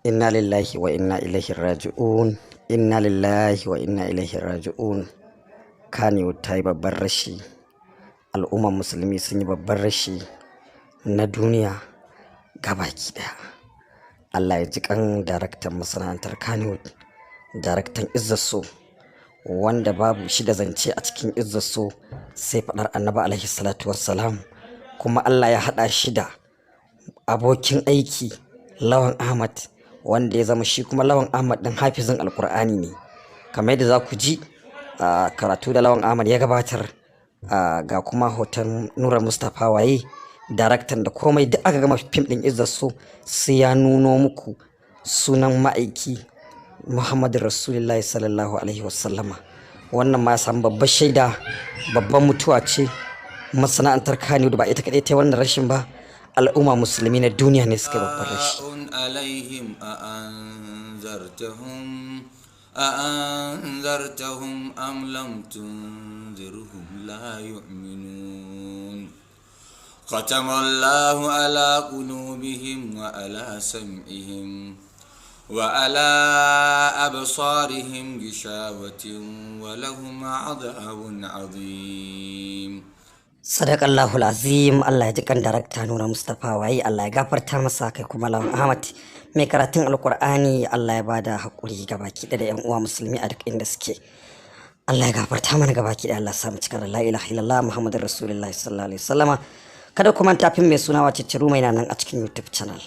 Inna lillahi wa inna ilaihi raji'un. Inna lillahi wa inna ilaihi raji'un. Kannywood ta yi babban rashi. Al'ummar musulmi sun yi babban rashi na duniya gabaki daya. Allah ya ji kan daraktan masana'antar Kannywood, daraktan Izzat, wanda babu shi da zance a cikin Izzat sai faɗar Annabi alaihi salatu wassalam. Kuma Allah ya haɗa shi da abokin aiki Lawan Ahmad, wanda ya zama shi kuma Lawan Ahmad ɗin hafizin Alƙur'ani ne. Kamar yadda za ku ji karatu da Lawan Ahmad ya gabatar, ga kuma hoton Nura Mustapha waye daraktan da komai duk aka gama fim ɗin Izzat sai ya nuno muku sunan ma'aiki Muhammadu Rasulullahi sallallahu alaihi wasallama. Wannan ma ya samu babbar shaida, babban mutuwa ce. Masana'antar Kannywood ba ita kaɗai ta wannan rashin ba, al'umma musulmi na duniya ne suka babbar rashi. أأنذرتهم أم لم تنذرهم لا يؤمنون ختم الله على قلوبهم وعلى سمعهم وعلى أبصارهم غشاوة ولهم عذاب عظيم. Sadaqallahul azim. Allah ya ji kan darakta Nura Mustapha waye, Allah ya gafarta masa. Kai kuma Lawan Ahmad mai karatun Alkur'ani, Allah ya bada hakuri gabaki da yan uwa musulmi a duk inda suke. Allah ya gafarta mana gabaki da, Allah ya samu cikar la ilaha illallah Muhammadur Rasulullahi sallallahu alaihi wasallama. Kada ku manta fim mai suna Wacece Rumai na nan a cikin YouTube channel.